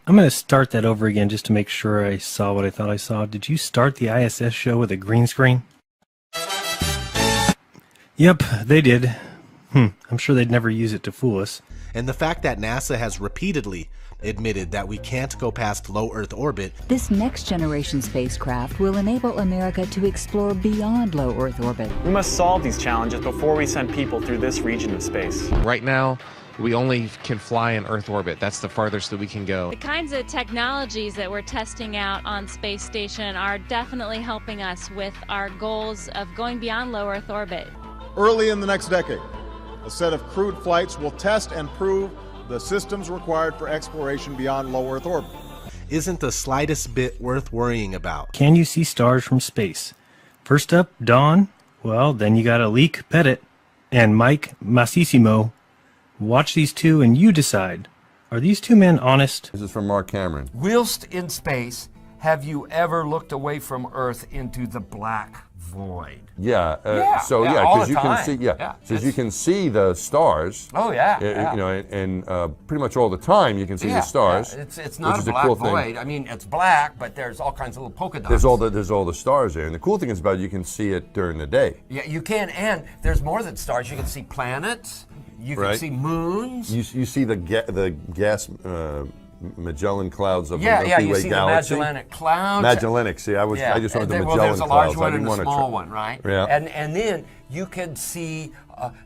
I'm going to start that over again just to make sure I saw what I thought I saw. Did you start the ISS show with a green screen? Yep, they did. I'm sure they'd never use it to fool us. And the fact that NASA has repeatedly admitted that we can't go past low Earth orbit. This next generation spacecraft will enable America to explore beyond low Earth orbit. We must solve these challenges before we send people through this region of space. Right now, we only can fly in Earth orbit. That's the farthest that we can go. The kinds of technologies that we're testing out on Space Station are definitely helping us with our goals of going beyond low Earth orbit. Early in the next decade, a set of crewed flights will test and prove the systems required for exploration beyond low Earth orbit. Isn't the slightest bit worth worrying about. Can you see stars from space? First up, Dawn. Well, then you got Alik Pettit and Mike Massissimo. Watch these two and you decide. Are these two men honest? This is from Mark Cameron. Whilst in space, have you ever looked away from Earth into the black void? Yeah. All because the you time. can see. So you can see the stars. Oh yeah. You know, and pretty much all the time you can see the stars. It's not which a is black cool void. thing. I mean, it's black, but there's all kinds of little polka dots. There's all the stars there, and the cool thing is about it, you can see it during the day. Yeah, you can, and there's more than stars. You can see planets. You can see moons. You see the gas. Magellan clouds of the Yeah, Milky you Way see galaxy. the Magellanic Clouds. Magellanic. See, I just wanted the Magellan Well, there's a large clouds. one I didn't and a want small one, right? Yeah. And then you can see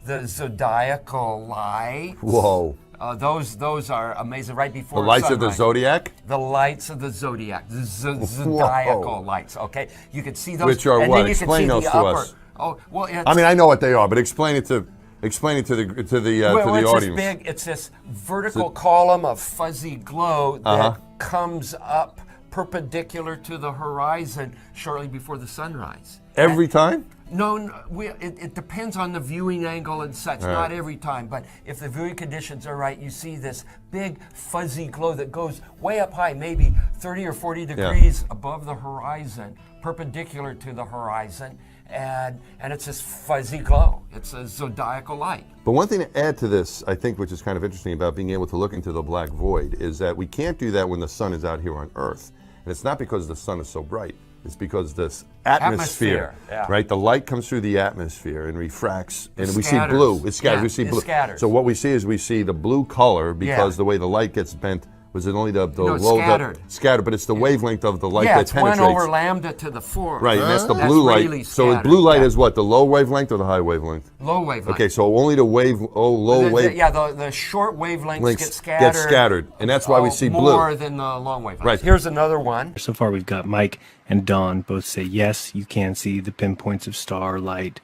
the zodiacal lights. Whoa. Those are amazing. Right before the lights sunrise. of the zodiac. The lights of the zodiac, the zodiacal lights. Okay, you can see those. Which are and what? Then you Explain can see those the to upper. us. Oh well, it's, I mean, I know what they are, but explain it to the it's audience. this big. It's this vertical column of fuzzy glow that comes up perpendicular to the horizon shortly before the sunrise. Every time? No, it depends on the viewing angle and such. Right. Not every time, but if the viewing conditions are right, you see this big fuzzy glow that goes way up high, maybe 30 or 40 degrees above the horizon, perpendicular to the horizon, and it's this fuzzy glow. It's a zodiacal light. But one thing to add to this, I think, which is kind of interesting about being able to look into the black void, is that we can't do that when the sun is out here on Earth. And it's not because the sun is so bright. It's because this atmosphere. Right? The light comes through the atmosphere and refracts, and we see blue. It's scattered. We see blue. Scatters. So what we see is we see the blue color because the way the light gets bent. Was it only the low? Scattered, but it's the wavelength of the light that penetrates. Yeah, it's 1 over lambda to the 4. Right, and that's the blue light. Really so the blue light is what? The low wavelength or the high wavelength? Low wavelength. Okay, so only the low wave. Yeah, the short wavelengths get scattered. And that's why we see blue. More than the long wavelengths. Right. Here's another one. So far we've got Mike and Dawn both say yes, you can see the pinpoints of starlight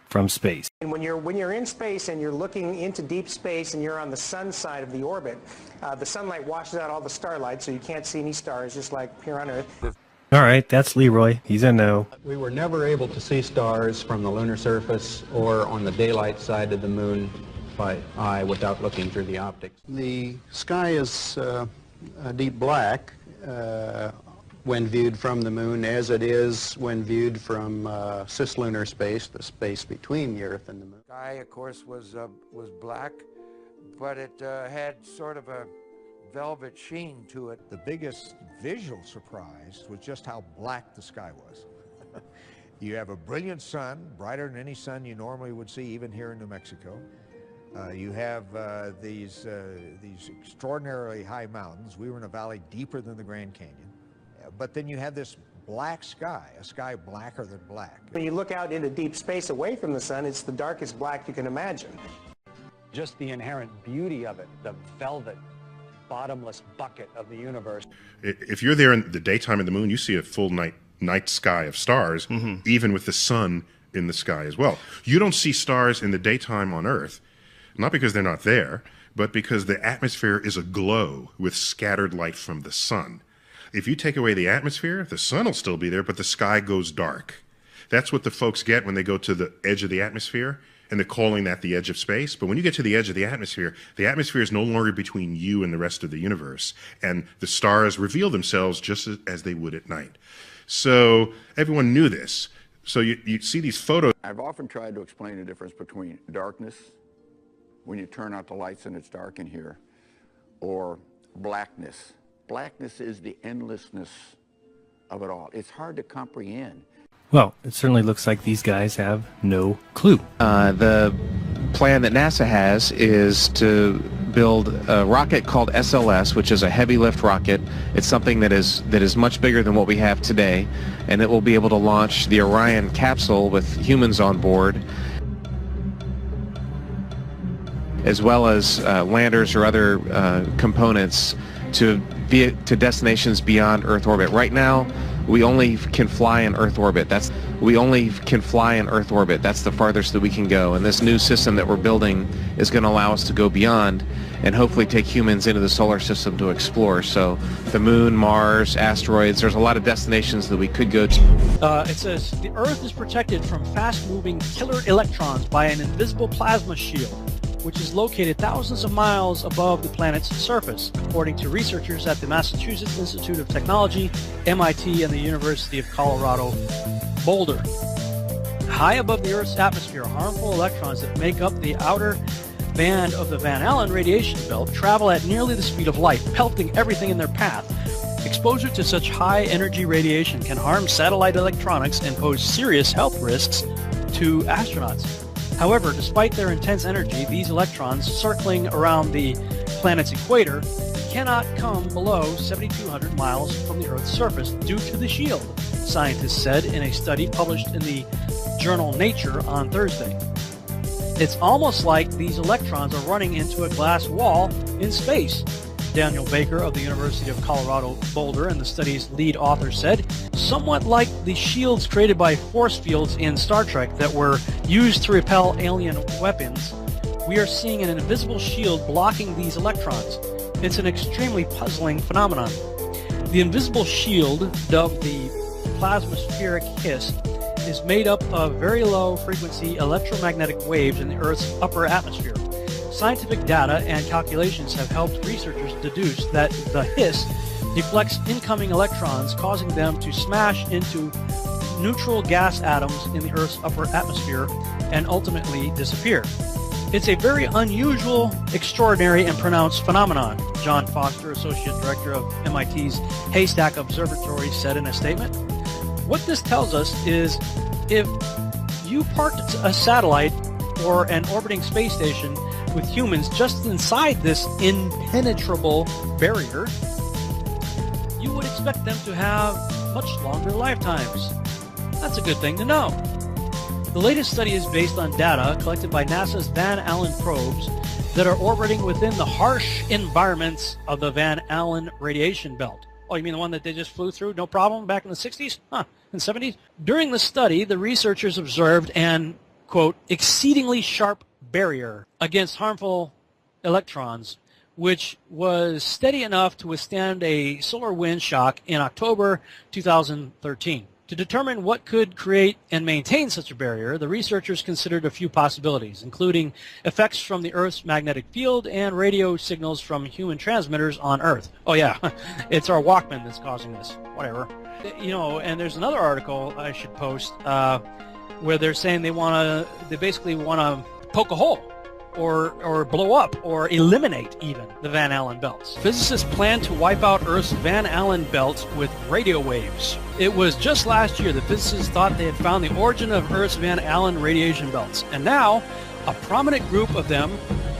from space. And when you're in space and you're looking into deep space and you're on the sun side of the orbit, the sunlight washes out all the starlight, so you can't see any stars, just like here on Earth. All right, that's Leroy. He's a no. We were never able to see stars from the lunar surface or on the daylight side of the moon by eye without looking through the optics. The sky is a deep black when viewed from the moon, as it is when viewed from cislunar space, the space between the Earth and the moon. The sky, of course, was black, but it had sort of a velvet sheen to it. The biggest visual surprise was just how black the sky was. You have a brilliant sun, brighter than any sun you normally would see, even here in New Mexico. You have these extraordinarily high mountains. We were in a valley deeper than the Grand Canyon. But then you have this black sky, a sky blacker than black. When you look out into deep space away from the sun, it's the darkest black you can imagine. Just the inherent beauty of it, the velvet, bottomless bucket of the universe. If you're there in the daytime in the moon, you see a full night sky of stars, even with the sun in the sky as well. You don't see stars in the daytime on Earth, not because they're not there, but because the atmosphere is aglow with scattered light from the sun. If you take away the atmosphere, the sun will still be there, but the sky goes dark. That's what the folks get when they go to the edge of the atmosphere, and they're calling that the edge of space. But when you get to the edge of the atmosphere is no longer between you and the rest of the universe, and the stars reveal themselves just as they would at night. So everyone knew this. So you see these photos. I've often tried to explain the difference between darkness, when you turn out the lights and it's dark in here, or blackness, blackness is the endlessness of it all. It's hard to comprehend. Well, it certainly looks like these guys have no clue. The plan that NASA has is to build a rocket called SLS, which is a heavy lift rocket. It's something that is much bigger than what we have today, and it will be able to launch the Orion capsule with humans on board, as well as landers or other components to destinations beyond Earth orbit. Right now, we only can fly in Earth orbit. That's the farthest that we can go. And this new system that we're building is going to allow us to go beyond and hopefully take humans into the solar system to explore. So the moon, Mars, asteroids, there's a lot of destinations that we could go to. It says, the Earth is protected from fast-moving killer electrons by an invisible plasma shield, which is located thousands of miles above the planet's surface, according to researchers at the Massachusetts Institute of Technology, MIT, and the University of Colorado, Boulder. High above the Earth's atmosphere, harmful electrons that make up the outer band of the Van Allen radiation belt travel at nearly the speed of light, pelting everything in their path. Exposure to such high-energy radiation can harm satellite electronics and pose serious health risks to astronauts. However, despite their intense energy, these electrons circling around the planet's equator cannot come below 7,200 miles from the Earth's surface due to the shield, scientists said in a study published in the journal Nature on Thursday. It's almost like these electrons are running into a glass wall in space, Daniel Baker of the University of Colorado Boulder and the study's lead author said, somewhat like the shields created by force fields in Star Trek that were used to repel alien weapons. We are seeing an invisible shield blocking these electrons. It's an extremely puzzling phenomenon. The invisible shield, dubbed the plasmaspheric hiss, is made up of very low-frequency electromagnetic waves in the Earth's upper atmosphere. Scientific data and calculations have helped researchers deduce that the hiss deflects incoming electrons, causing them to smash into neutral gas atoms in the Earth's upper atmosphere and ultimately disappear. It's a very unusual, extraordinary, and pronounced phenomenon, John Foster, Associate Director of MIT's Haystack Observatory, said in a statement. What this tells us is if you parked a satellite or an orbiting space station with humans just inside this impenetrable barrier, you would expect them to have much longer lifetimes. That's a good thing to know. The latest study is based on data collected by NASA's Van Allen probes that are orbiting within the harsh environments of the Van Allen radiation belt. Oh, you mean the one that they just flew through, no problem, back in the 60s? In the 70s? During the study, the researchers observed an, quote, exceedingly sharp barrier against harmful electrons, which was steady enough to withstand a solar wind shock in October 2013. To determine what could create and maintain such a barrier, the researchers considered a few possibilities, including effects from the Earth's magnetic field and radio signals from human transmitters on Earth. Oh yeah, it's our Walkman that's causing this. Whatever. You know, and there's another article I should post where they're saying they basically want to poke a hole or blow up or eliminate even the Van Allen belts. Physicists plan to wipe out Earth's Van Allen belts with radio waves. It was just last year that physicists thought they had found the origin of Earth's Van Allen radiation belts, and now a prominent group of them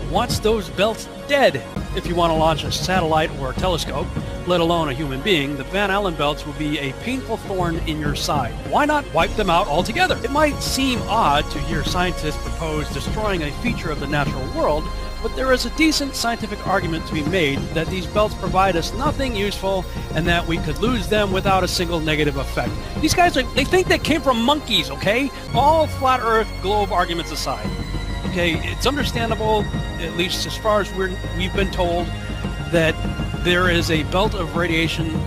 wants those belts dead. If you want to launch a satellite or a telescope, let alone a human being, the Van Allen belts will be a painful thorn in your side. Why not wipe them out altogether? It might seem odd to hear scientists propose destroying a feature of the natural world, but there is a decent scientific argument to be made that these belts provide us nothing useful and that we could lose them without a single negative effect. These guys, they think they came from monkeys, okay? All flat earth globe arguments aside. Okay, it's understandable, at least as far as we've been told, that there is a belt of radiation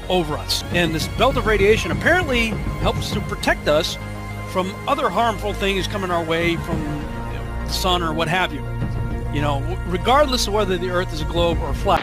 over us. And this belt of radiation apparently helps to protect us from other harmful things coming our way from the sun or what have you. You know, regardless of whether the Earth is a globe or flat,